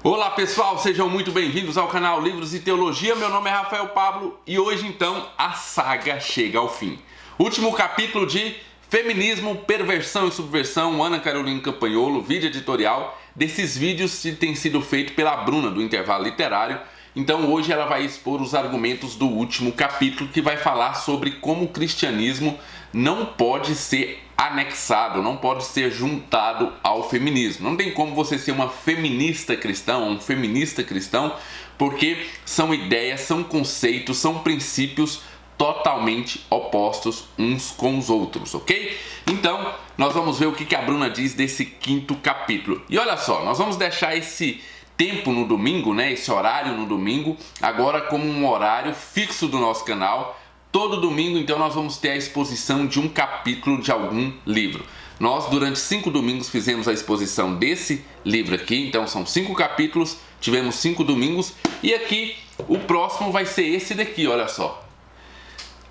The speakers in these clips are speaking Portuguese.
Olá pessoal, sejam muito bem-vindos ao canal Livros e Teologia. Meu nome é Rafael Pablo e hoje então a saga chega ao fim. Último capítulo de Feminismo, Perversão e Subversão, Ana Carolina Campanholo, vídeo editorial desses vídeos que tem sido feito pela Bruna do Intervalo Literário. Então hoje ela vai expor os argumentos do último capítulo, que vai falar sobre como o cristianismo não pode ser anexado, não pode ser juntado ao feminismo. Não tem como você ser uma feminista cristã, um feminista cristão, porque são ideias, são conceitos, são princípios totalmente opostos uns com os outros, ok? Então, nós vamos ver o que a Bruna diz desse quinto capítulo. E olha só, nós vamos deixar esse tempo no domingo, né, esse horário no domingo, agora como um horário fixo do nosso canal. Todo domingo, então, nós vamos ter a exposição de um capítulo de algum livro. Nós, durante 5 domingos, fizemos a exposição desse livro aqui, então são 5 capítulos, tivemos 5 domingos, e aqui o próximo vai ser esse daqui, olha só.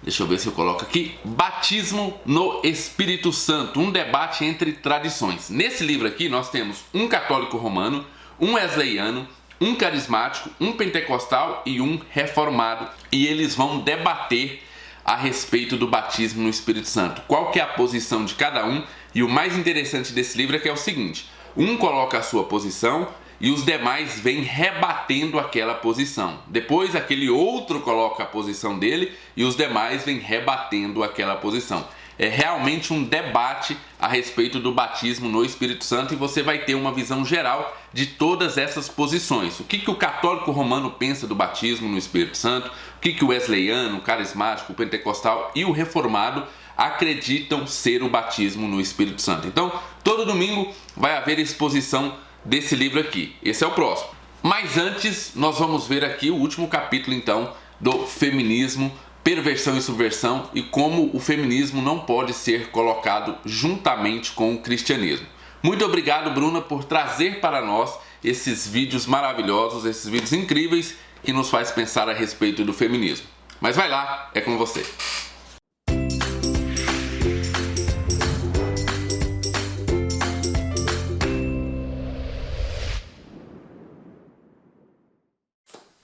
Deixa eu ver se eu coloco aqui. Batismo no Espírito Santo, um debate entre tradições. Nesse livro aqui nós temos um católico romano, um wesleyano, um carismático, um pentecostal e um reformado. E eles vão debater a respeito do batismo no Espírito Santo. Qual que é a posição de cada um? E o mais interessante desse livro é que é o seguinte: um coloca a sua posição e os demais vêm rebatendo aquela posição. Depois aquele outro coloca a posição dele e os demais vêm rebatendo aquela posição. É realmente um debate a respeito do batismo no Espírito Santo e você vai ter uma visão geral de todas essas posições. O que o católico romano pensa do batismo no Espírito Santo, o que o wesleyano, o carismático, o pentecostal e o reformado acreditam ser o batismo no Espírito Santo. Então, todo domingo vai haver exposição desse livro aqui. Esse é o próximo. Mas antes, nós vamos ver aqui o último capítulo, então, do Feminismo, Perversão e Subversão e como o feminismo não pode ser colocado juntamente com o cristianismo. Muito obrigado, Bruna, por trazer para nós esses vídeos maravilhosos, esses vídeos incríveis que nos faz pensar a respeito do feminismo. Mas vai lá, é com você.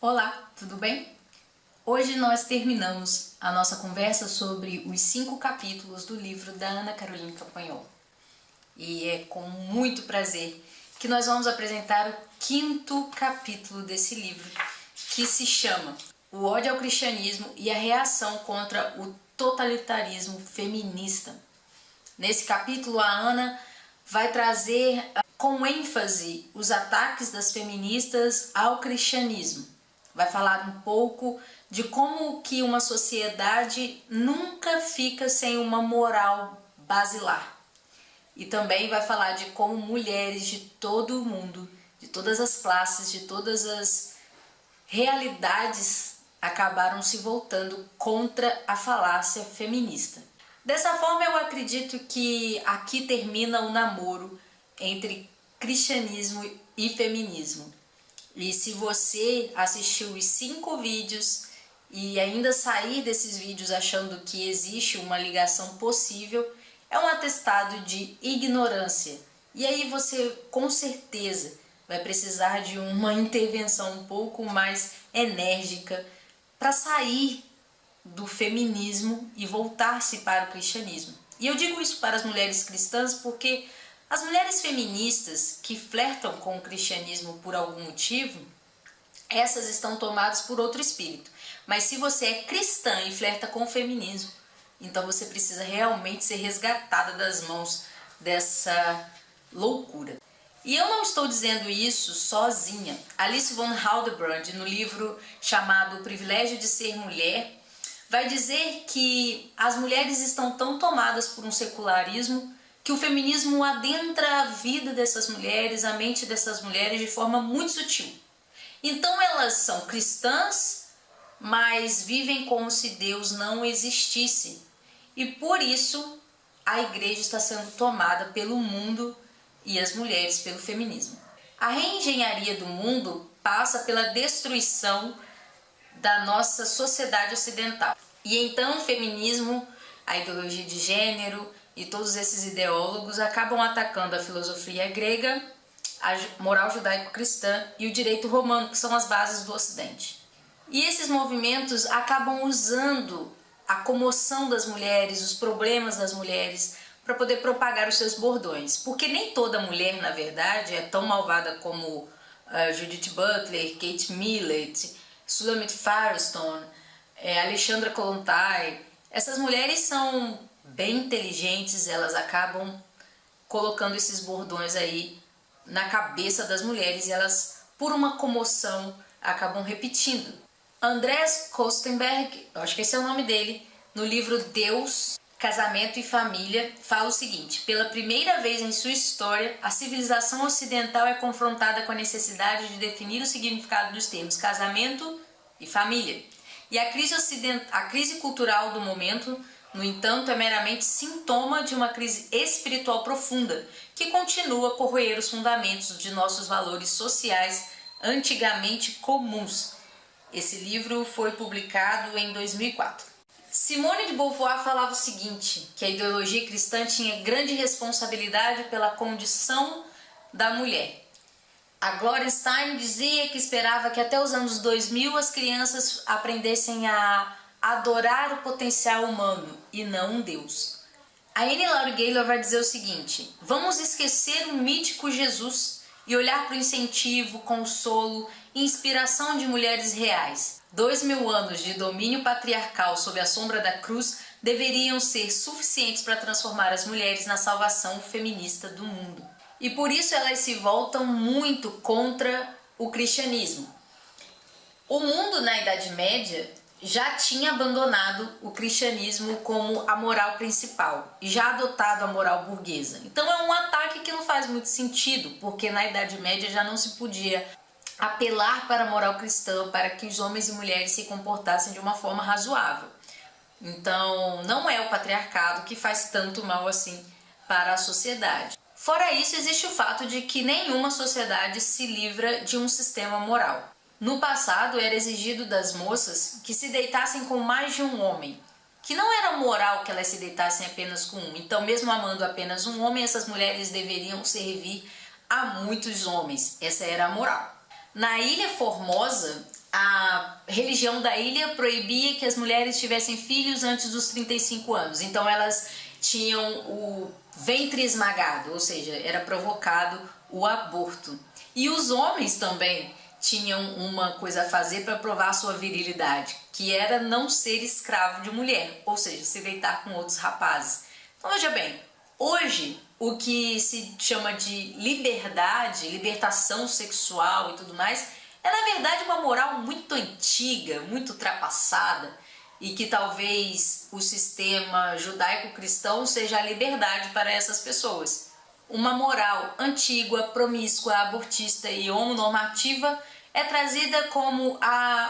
Olá, tudo bem? Hoje nós terminamos a nossa conversa sobre os 5 capítulos do livro da Ana Carolina Campanholo. E é com muito prazer que nós vamos apresentar o 5º capítulo desse livro, que se chama O ódio ao cristianismo e a reação contra o totalitarismo feminista. Nesse capítulo, a Ana vai trazer com ênfase os ataques das feministas ao cristianismo. Vai falar um pouco de como que uma sociedade nunca fica sem uma moral basilar. E também vai falar de como mulheres de todo o mundo, de todas as classes, de todas as realidades acabaram se voltando contra a falácia feminista. Dessa forma, eu acredito que aqui termina o namoro entre cristianismo e feminismo. E se você assistiu os 5 vídeos e ainda sair desses vídeos achando que existe uma ligação possível, é um atestado de ignorância. E aí você com certeza vai precisar de uma intervenção um pouco mais enérgica para sair do feminismo e voltar-se para o cristianismo. E eu digo isso para as mulheres cristãs porque as mulheres feministas que flertam com o cristianismo por algum motivo, essas estão tomadas por outro espírito. Mas se você é cristã e flerta com o feminismo, então você precisa realmente ser resgatada das mãos dessa loucura. E eu não estou dizendo isso sozinha. Alice von Hildebrand, no livro chamado O Privilégio de Ser Mulher, vai dizer que as mulheres estão tão tomadas por um secularismo que o feminismo adentra a vida dessas mulheres, a mente dessas mulheres de forma muito sutil. Então elas são cristãs, mas vivem como se Deus não existisse. E por isso a igreja está sendo tomada pelo mundo e as mulheres pelo feminismo. A reengenharia do mundo passa pela destruição da nossa sociedade ocidental. E então o feminismo, a ideologia de gênero e todos esses ideólogos acabam atacando a filosofia grega, a moral judaico-cristã e o direito romano, que são as bases do Ocidente. E esses movimentos acabam usando a comoção das mulheres, os problemas das mulheres, para poder propagar os seus bordões. Porque nem toda mulher, na verdade, é tão malvada como Judith Butler, Kate Millett, Shulamit Firestone, Alexandra Kollontai. Essas mulheres são bem inteligentes, elas acabam colocando esses bordões aí na cabeça das mulheres e elas, por uma comoção, acabam repetindo. Andrés Kostenberg, acho que esse é o nome dele, no livro Deus, Casamento e Família, fala o seguinte: pela primeira vez em sua história, a civilização ocidental é confrontada com a necessidade de definir o significado dos termos casamento e família. E a crise cultural do momento, no entanto, é meramente sintoma de uma crise espiritual profunda, que continua a corroer os fundamentos de nossos valores sociais antigamente comuns. Esse livro foi publicado em 2004. Simone de Beauvoir falava o seguinte, que a ideologia cristã tinha grande responsabilidade pela condição da mulher. A Gloria Steinem dizia que esperava que até os anos 2000 as crianças aprendessem a adorar o potencial humano e não um Deus. A Anne Laurie Gaylor vai dizer o seguinte: vamos esquecer o mítico Jesus e olhar para o incentivo, consolo e inspiração de mulheres reais. 2000 anos de domínio patriarcal sob a sombra da cruz deveriam ser suficientes para transformar as mulheres na salvação feminista do mundo. E por isso elas se voltam muito contra o cristianismo. O mundo na Idade Média já tinha abandonado o cristianismo como a moral principal e já adotado a moral burguesa. Então é um ataque que não faz muito sentido, porque na Idade Média já não se podia apelar para a moral cristã, para que os homens e mulheres se comportassem de uma forma razoável. Então não é o patriarcado que faz tanto mal assim para a sociedade. Fora isso, existe o fato de que nenhuma sociedade se livra de um sistema moral. No passado, era exigido das moças que se deitassem com mais de um homem, que não era moral que elas se deitassem apenas com um. Então, mesmo amando apenas um homem, essas mulheres deveriam servir a muitos homens. Essa era a moral. Na Ilha Formosa, a religião da ilha proibia que as mulheres tivessem filhos antes dos 35 anos. Então, elas tinham o ventre esmagado, ou seja, era provocado o aborto. E os homens também tinham uma coisa a fazer para provar a sua virilidade, que era não ser escravo de mulher, ou seja, se deitar com outros rapazes. Então veja bem, hoje o que se chama de liberdade, libertação sexual e tudo mais, é na verdade uma moral muito antiga, muito ultrapassada, e que talvez o sistema judaico-cristão seja a liberdade para essas pessoas. Uma moral antiga, promíscua, abortista e homonormativa é trazida como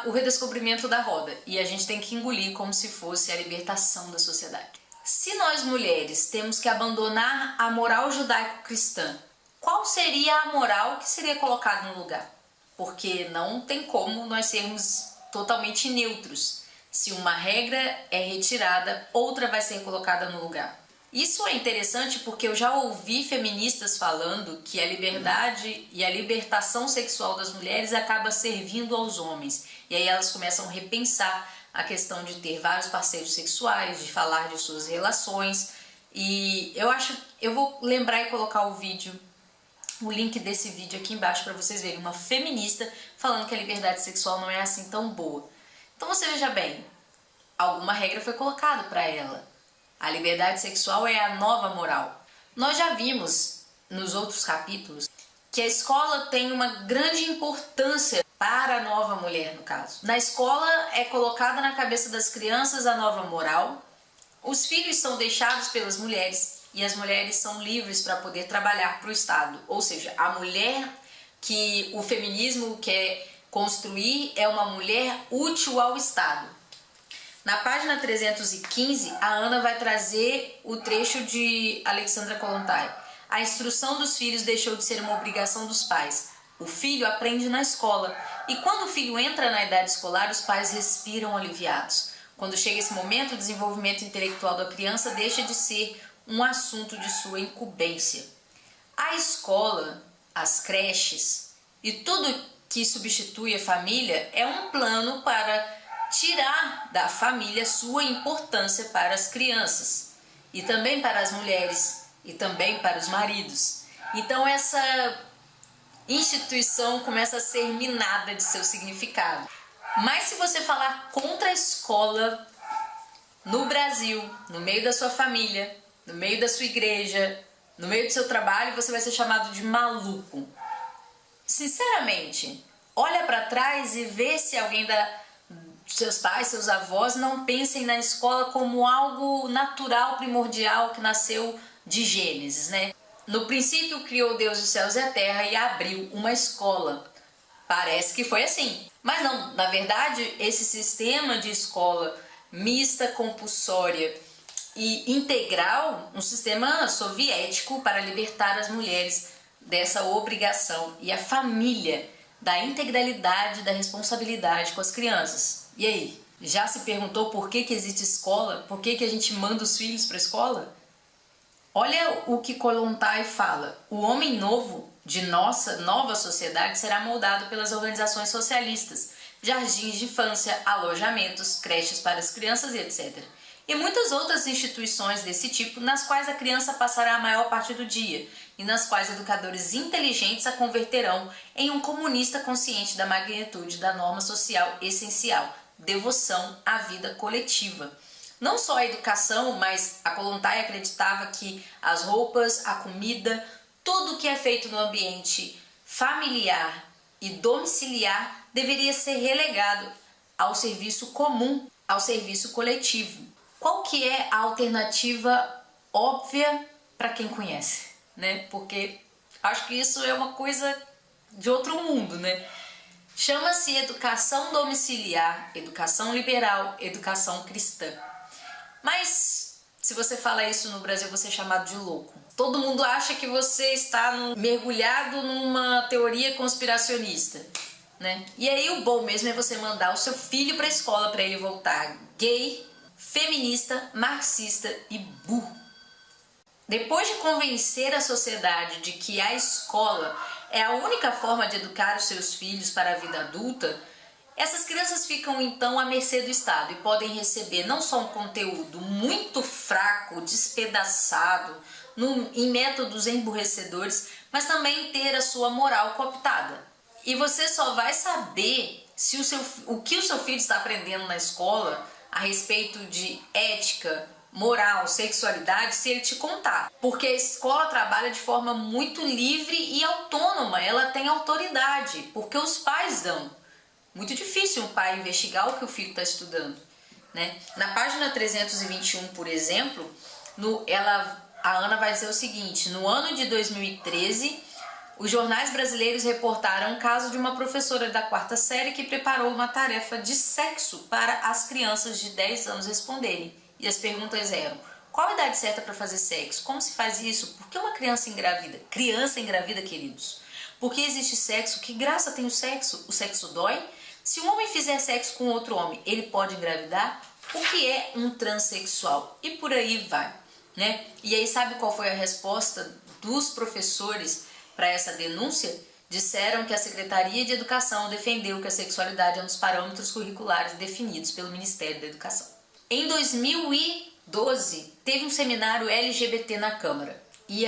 o redescobrimento da roda, e a gente tem que engolir como se fosse a libertação da sociedade. Se nós mulheres temos que abandonar a moral judaico-cristã, qual seria a moral que seria colocada no lugar? Porque não tem como nós sermos totalmente neutros. Se uma regra é retirada, outra vai ser colocada no lugar. Isso é interessante porque eu já ouvi feministas falando que a liberdade e a libertação sexual das mulheres acaba servindo aos homens. E aí elas começam a repensar a questão de ter vários parceiros sexuais, de falar de suas relações. E eu vou lembrar e colocar o link desse vídeo aqui embaixo para vocês verem. Uma feminista falando que a liberdade sexual não é assim tão boa. Então você veja bem, alguma regra foi colocada para ela. A liberdade sexual é a nova moral. Nós já vimos nos outros capítulos que a escola tem uma grande importância para a nova mulher, no caso. Na escola é colocada na cabeça das crianças a nova moral, os filhos são deixados pelas mulheres e as mulheres são livres para poder trabalhar para o Estado. Ou seja, a mulher que o feminismo quer construir é uma mulher útil ao Estado. Na página 315, a Ana vai trazer o trecho de Alexandra Kollontai. A instrução dos filhos deixou de ser uma obrigação dos pais. O filho aprende na escola. E quando o filho entra na idade escolar, os pais respiram aliviados. Quando chega esse momento, o desenvolvimento intelectual da criança deixa de ser um assunto de sua incumbência. A escola as creches e tudo que substitui a família é um plano para tirar da família sua importância para as crianças e também para as mulheres e também para os maridos. Então essa instituição começa a ser minada de seu significado. Mas se você falar contra a escola no Brasil, no meio da sua família, no meio da sua igreja, no meio do seu trabalho, você vai ser chamado de maluco. Sinceramente, olha para trás e vê se alguém seus pais, seus avós não pensem na escola como algo natural, primordial, que nasceu de Gênesis, né? No princípio criou Deus os céus e a terra e abriu uma escola. Parece que foi assim. Mas não, na verdade, esse sistema de escola mista, compulsória e integral, um sistema soviético para libertar as mulheres dessa obrigação e a família da integralidade, da responsabilidade com as crianças. E aí, já se perguntou por que existe escola? Por que a gente manda os filhos para a escola? Olha o que Kollontai fala. O homem novo de nossa nova sociedade será moldado pelas organizações socialistas, jardins de infância, alojamentos, creches para as crianças e etc. E muitas outras instituições desse tipo, nas quais a criança passará a maior parte do dia e nas quais educadores inteligentes a converterão em um comunista consciente da magnitude da norma social essencial, devoção à vida coletiva. Não só a educação, mas a Kollontai acreditava que as roupas, a comida, tudo que é feito no ambiente familiar e domiciliar deveria ser relegado ao serviço comum, ao serviço coletivo. Qual que é a alternativa óbvia para quem conhece, né? Porque acho que isso é uma coisa de outro mundo, né? Chama-se educação domiciliar, educação liberal, educação cristã. Mas se você fala isso no Brasil, você é chamado de louco. Todo mundo acha que você está mergulhado numa teoria conspiracionista, né? E aí o bom mesmo é você mandar o seu filho para a escola para ele voltar gay, feminista, marxista e burro. Depois de convencer a sociedade de que a escola é a única forma de educar os seus filhos para a vida adulta, essas crianças ficam então à mercê do Estado e podem receber não só um conteúdo muito fraco, despedaçado, em métodos emburrecedores, mas também ter a sua moral cooptada. E você só vai saber se o que o seu filho está aprendendo na escola a respeito de ética, moral, sexualidade, se ele te contar. Porque a escola trabalha de forma muito livre e autônoma, ela tem autoridade, porque os pais dão. Muito difícil um pai investigar o que o filho está estudando, né? Na página 321, por exemplo, a Ana vai dizer o seguinte: no ano de 2013, os jornais brasileiros reportaram um caso de uma professora da 4ª série que preparou uma tarefa de sexo para as crianças de 10 anos responderem. E as perguntas eram: qual a idade certa para fazer sexo? Como se faz isso? Por que uma criança engravida? Criança engravida, queridos. Por que existe sexo? Que graça tem o sexo? O sexo dói? Se um homem fizer sexo com outro homem, ele pode engravidar? O que é um transexual? E por aí vai, né? E aí sabe qual foi a resposta dos professores para essa denúncia? Disseram que a Secretaria de Educação defendeu que a sexualidade é um dos parâmetros curriculares definidos pelo Ministério da Educação. Em 2012, teve um seminário LGBT na Câmara e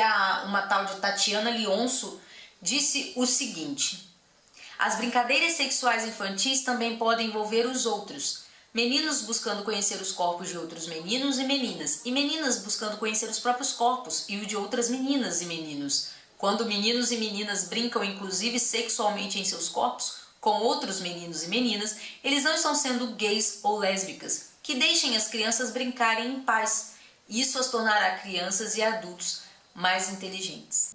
uma tal de Tatiana Lionso disse o seguinte: as brincadeiras sexuais infantis também podem envolver os outros. Meninos buscando conhecer os corpos de outros meninos e meninas buscando conhecer os próprios corpos e o de outras meninas e meninos. Quando meninos e meninas brincam inclusive sexualmente em seus corpos com outros meninos e meninas, eles não estão sendo gays ou lésbicas. Que deixem as crianças brincarem em paz. Isso as tornará crianças e adultos mais inteligentes.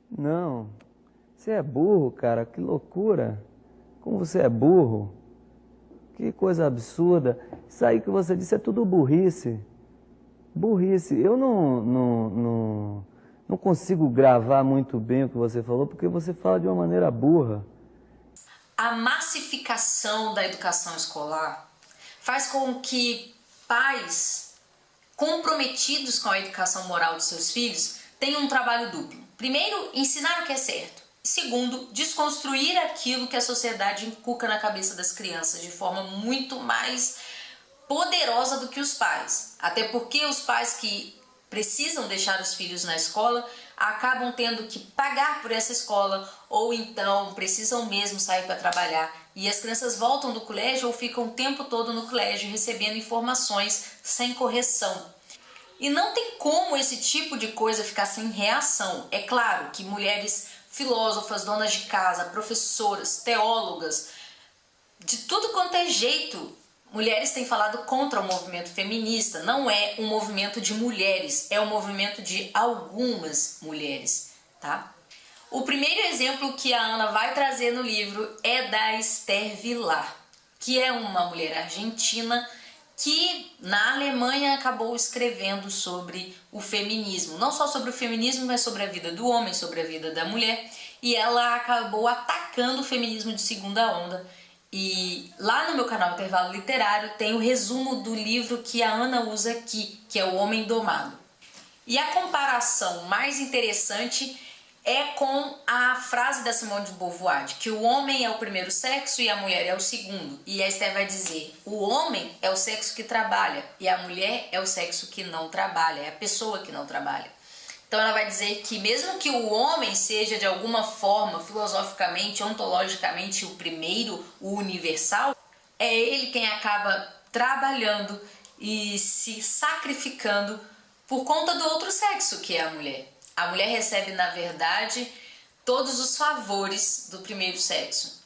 Não, você é burro, cara, que loucura. Como você é burro. Que coisa absurda. Isso aí que você disse é tudo burrice. Burrice. Eu não consigo gravar muito bem o que você falou, porque você fala de uma maneira burra. A massificação da educação escolar faz com que pais comprometidos com a educação moral dos seus filhos tenham um trabalho duplo. Primeiro, ensinar o que é certo Segundo, desconstruir aquilo que a sociedade inculca na cabeça das crianças de forma muito mais poderosa do que os pais. Até porque os pais que precisam deixar os filhos na escola acabam tendo que pagar por essa escola ou então precisam mesmo sair para trabalhar. E as crianças voltam do colégio ou ficam o tempo todo no colégio recebendo informações sem correção. E não tem como esse tipo de coisa ficar sem reação. É claro que mulheres filósofas, donas de casa, professoras, teólogas, de tudo quanto é jeito, mulheres têm falado contra o movimento feminista. Não é um movimento de mulheres, é um movimento de algumas mulheres, tá? O primeiro exemplo que a Ana vai trazer no livro é da Esther Vilar, que é uma mulher argentina que na Alemanha acabou escrevendo sobre o feminismo. Não só sobre o feminismo, mas sobre a vida do homem, sobre a vida da mulher. E ela acabou atacando o feminismo de segunda onda. E lá no meu canal Intervalo Literário tem o resumo do livro que a Ana usa aqui, que é O Homem Domado. E a comparação mais interessante é com a frase da Simone de Beauvoir, de que o homem é o primeiro sexo e a mulher é o segundo. E a Esther vai dizer, o homem é o sexo que trabalha e a mulher é o sexo que não trabalha, é a pessoa que não trabalha. Então ela vai dizer que mesmo que o homem seja de alguma forma, filosoficamente, ontologicamente, o primeiro, o universal, é ele quem acaba trabalhando e se sacrificando por conta do outro sexo, que é a mulher. A mulher recebe, na verdade, todos os favores do primeiro sexo.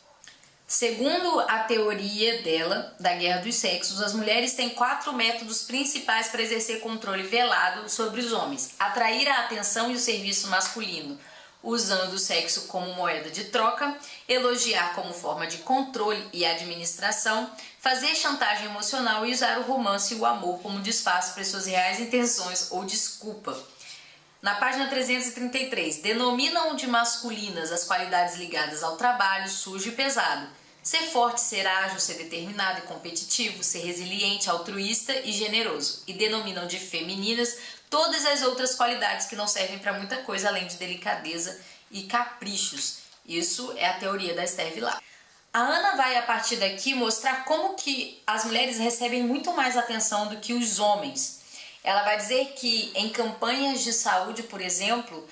Segundo a teoria dela, da Guerra dos Sexos, as mulheres têm 4 métodos principais para exercer controle velado sobre os homens. Atrair a atenção e o serviço masculino, usando o sexo como moeda de troca, elogiar como forma de controle e administração, fazer chantagem emocional e usar o romance e o amor como disfarce para suas reais intenções ou desculpa. Na página 333, denominam de masculinas as qualidades ligadas ao trabalho sujo e pesado. Ser forte, ser ágil, ser determinado e competitivo, ser resiliente, altruísta e generoso. E denominam de femininas todas as outras qualidades que não servem para muita coisa além de delicadeza e caprichos. Isso é a teoria da Esther Vilar. A Ana vai, a partir daqui, mostrar como que as mulheres recebem muito mais atenção do que os homens. Ela vai dizer que em campanhas de saúde, por exemplo,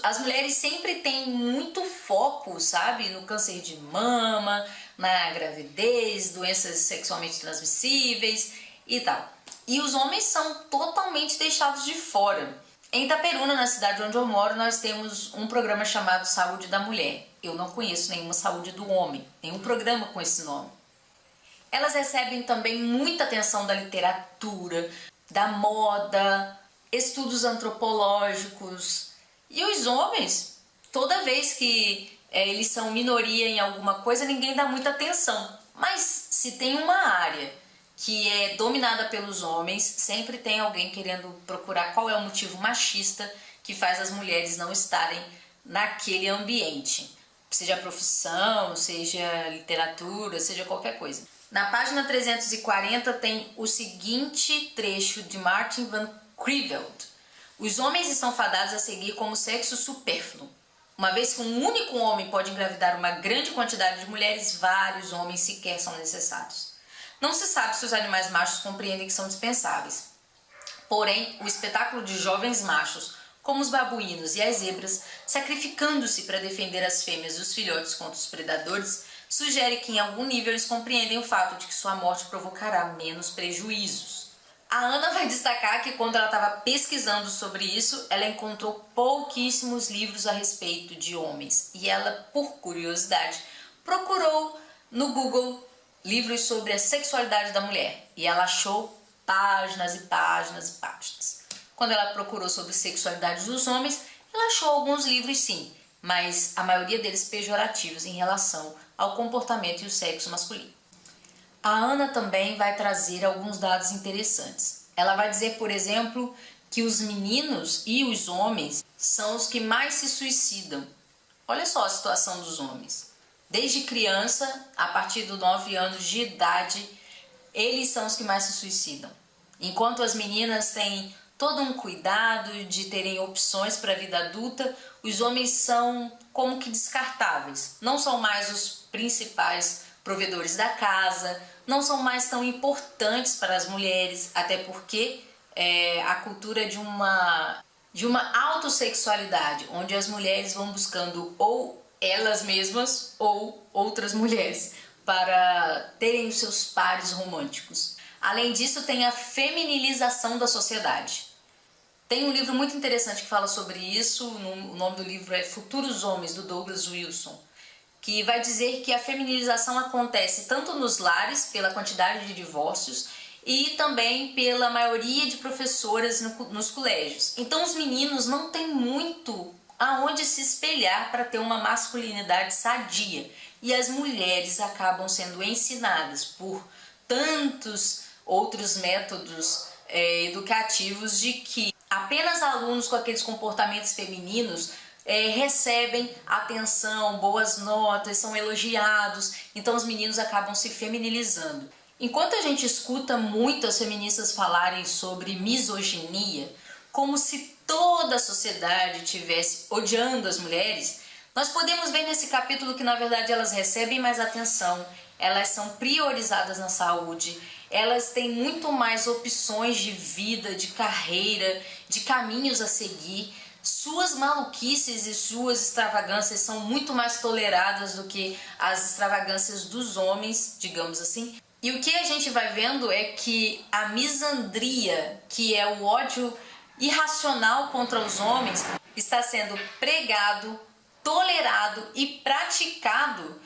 as mulheres sempre têm muito foco, sabe, no câncer de mama, na gravidez, doenças sexualmente transmissíveis e tal. E os homens são totalmente deixados de fora. Em Itaperuna, na cidade onde eu moro, nós temos um programa chamado Saúde da Mulher. Eu não conheço nenhuma saúde do homem, nenhum programa com esse nome. Elas recebem também muita atenção da literatura, da moda, estudos antropológicos. E os homens, toda vez que eles são minoria em alguma coisa, ninguém dá muita atenção. Mas se tem uma área que é dominada pelos homens, sempre tem alguém querendo procurar qual é o motivo machista que faz as mulheres não estarem naquele ambiente. Seja profissão, seja literatura, seja qualquer coisa. Na página 340 tem o seguinte trecho de Martin van Creveld. Os homens estão fadados a seguir como sexo supérfluo. Uma vez que um único homem pode engravidar uma grande quantidade de mulheres, vários homens sequer são necessários. Não se sabe se os animais machos compreendem que são dispensáveis. Porém, o espetáculo de jovens machos, como os babuínos e as zebras, sacrificando-se para defender as fêmeas e os filhotes contra os predadores, sugere que em algum nível eles compreendem o fato de que sua morte provocará menos prejuízos. A Ana vai destacar que quando ela estava pesquisando sobre isso, ela encontrou pouquíssimos livros a respeito de homens. E ela, por curiosidade, procurou no Google livros sobre a sexualidade da mulher. E ela achou páginas e páginas e páginas. Quando ela procurou sobre sexualidade dos homens, ela achou alguns livros sim, mas a maioria deles pejorativos em relação ao comportamento e o sexo masculino. A Ana também vai trazer alguns dados interessantes. Ela vai dizer, por exemplo, que os meninos e os homens são os que mais se suicidam. Olha só a situação dos homens. Desde criança, a partir dos 9 anos de idade, eles são os que mais se suicidam. Enquanto as meninas têm todo um cuidado de terem opções para a vida adulta, os homens são como que descartáveis. Não são mais os principais provedores da casa, não são mais tão importantes para as mulheres, até porque a cultura de uma autossexualidade, onde as mulheres vão buscando ou elas mesmas ou outras mulheres para terem os seus pares românticos. Além disso, tem a feminilização da sociedade. Tem um livro muito interessante que fala sobre isso, o nome do livro é Futuros Homens, do Douglas Wilson, que vai dizer que a feminilização acontece tanto nos lares, pela quantidade de divórcios, e também pela maioria de professoras nos colégios. Então os meninos não têm muito aonde se espelhar para ter uma masculinidade sadia. E as mulheres acabam sendo ensinadas por tantos outros métodos educativos de que apenas alunos com aqueles comportamentos femininos recebem atenção, boas notas, são elogiados. Então os meninos acabam se feminilizando. Enquanto a gente escuta muito as feministas falarem sobre misoginia, como se toda a sociedade estivesse odiando as mulheres, nós podemos ver nesse capítulo que na verdade elas recebem mais atenção, elas são priorizadas na saúde, elas têm muito mais opções de vida, de carreira, de caminhos a seguir. Suas maluquices e suas extravagâncias são muito mais toleradas do que as extravagâncias dos homens, digamos assim. E o que a gente vai vendo é que a misandria, que é o ódio irracional contra os homens, está sendo pregado, tolerado e praticado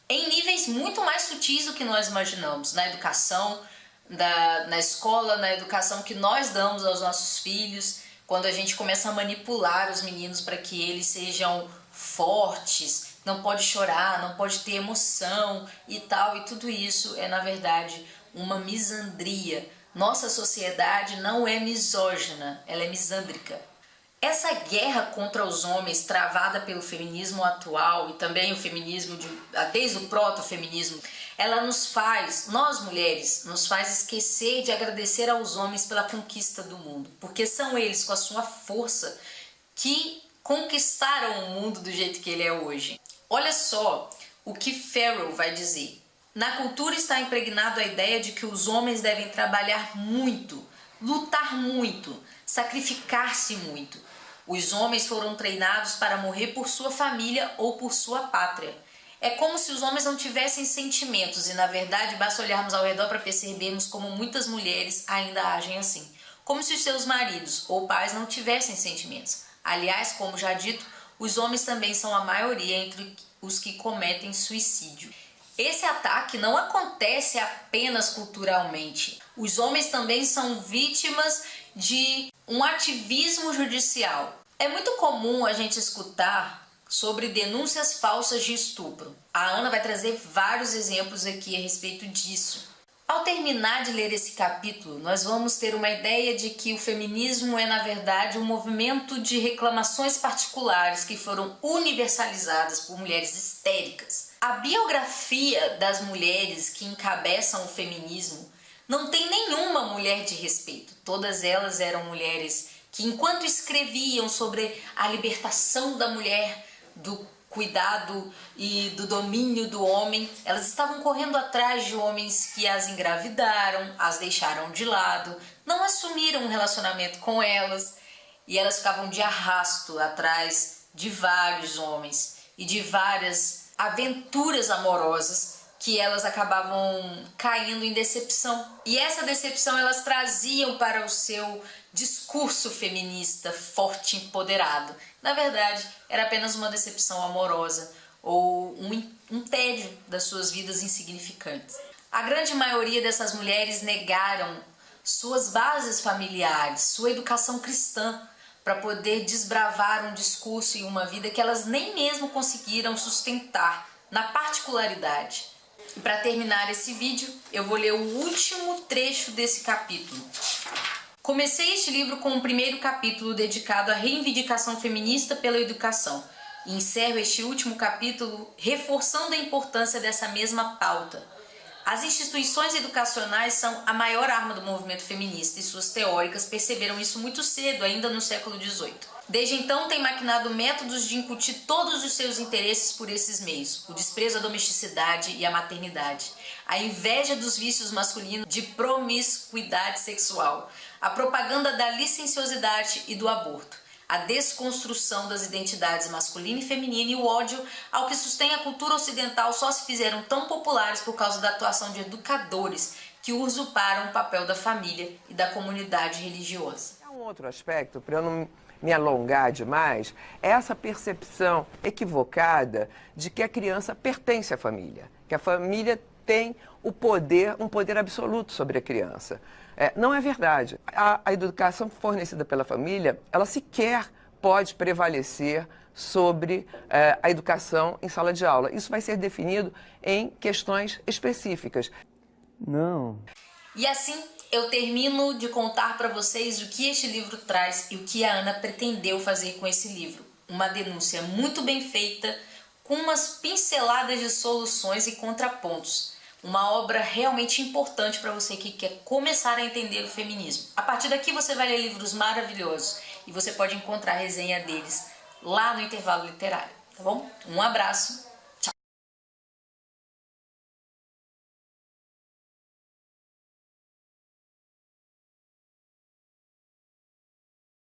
em níveis muito mais sutis do que nós imaginamos, na educação, na escola, na educação que nós damos aos nossos filhos, quando a gente começa a manipular os meninos para que eles sejam fortes, não pode chorar, não pode ter emoção e tal, e tudo isso é na verdade uma misandria. Nossa sociedade não é misógina, ela é misândrica. Essa guerra contra os homens travada pelo feminismo atual e também o feminismo, desde o proto-feminismo, ela nós mulheres, nos faz esquecer de agradecer aos homens pela conquista do mundo, porque são eles com a sua força que conquistaram o mundo do jeito que ele é hoje. Olha só o que Farrell vai dizer. Na cultura está impregnado a ideia de que os homens devem trabalhar muito, lutar muito, sacrificar-se muito. Os homens foram treinados para morrer por sua família ou por sua pátria. É como se os homens não tivessem sentimentos e, na verdade, basta olharmos ao redor para percebermos como muitas mulheres ainda agem assim. Como se os seus maridos ou pais não tivessem sentimentos. Aliás, como já dito, os homens também são a maioria entre os que cometem suicídio. Esse ataque não acontece apenas culturalmente. Os homens também são vítimas de um ativismo judicial. É muito comum a gente escutar sobre denúncias falsas de estupro. A Ana vai trazer vários exemplos aqui a respeito disso. Ao terminar de ler esse capítulo, nós vamos ter uma ideia de que o feminismo é, na verdade, um movimento de reclamações particulares que foram universalizadas por mulheres histéricas. A biografia das mulheres que encabeçam o feminismo não tem nenhuma mulher de respeito. Todas elas eram mulheres que, enquanto escreviam sobre a libertação da mulher, do cuidado e do domínio do homem, elas estavam correndo atrás de homens que as engravidaram, as deixaram de lado, não assumiram um relacionamento com elas e elas ficavam de arrasto atrás de vários homens e de várias aventuras amorosas que elas acabavam caindo em decepção. E essa decepção elas traziam para o seu discurso feminista forte e empoderado. Na verdade, era apenas uma decepção amorosa ou um tédio das suas vidas insignificantes. A grande maioria dessas mulheres negaram suas bases familiares, sua educação cristã, para poder desbravar um discurso e uma vida que elas nem mesmo conseguiram sustentar na particularidade. E para terminar esse vídeo, eu vou ler o último trecho desse capítulo. Comecei este livro com o primeiro capítulo dedicado à reivindicação feminista pela educação e encerro este último capítulo reforçando a importância dessa mesma pauta. As instituições educacionais são a maior arma do movimento feminista e suas teóricas perceberam isso muito cedo, ainda no século XVIII. Desde então, tem maquinado métodos de incutir todos os seus interesses por esses meios: o desprezo à domesticidade e à maternidade, a inveja dos vícios masculinos de promiscuidade sexual, a propaganda da licenciosidade e do aborto, a desconstrução das identidades masculina e feminina e o ódio ao que sustém a cultura ocidental só se fizeram tão populares por causa da atuação de educadores que usurparam o papel da família e da comunidade religiosa. Um outro aspecto, para eu não me alongar demais, é essa percepção equivocada de que a criança pertence à família, que a família tem o poder, um poder absoluto sobre a criança. Não é verdade. A educação fornecida pela família, ela sequer pode prevalecer sobre a educação em sala de aula. Isso vai ser definido em questões específicas. Não. E assim eu termino de contar para vocês o que este livro traz e o que a Ana pretendeu fazer com esse livro. Uma denúncia muito bem feita, com umas pinceladas de soluções e contrapontos. Uma obra realmente importante para você que quer começar a entender o feminismo. A partir daqui você vai ler livros maravilhosos e você pode encontrar a resenha deles lá no Intervalo Literário, tá bom? Um abraço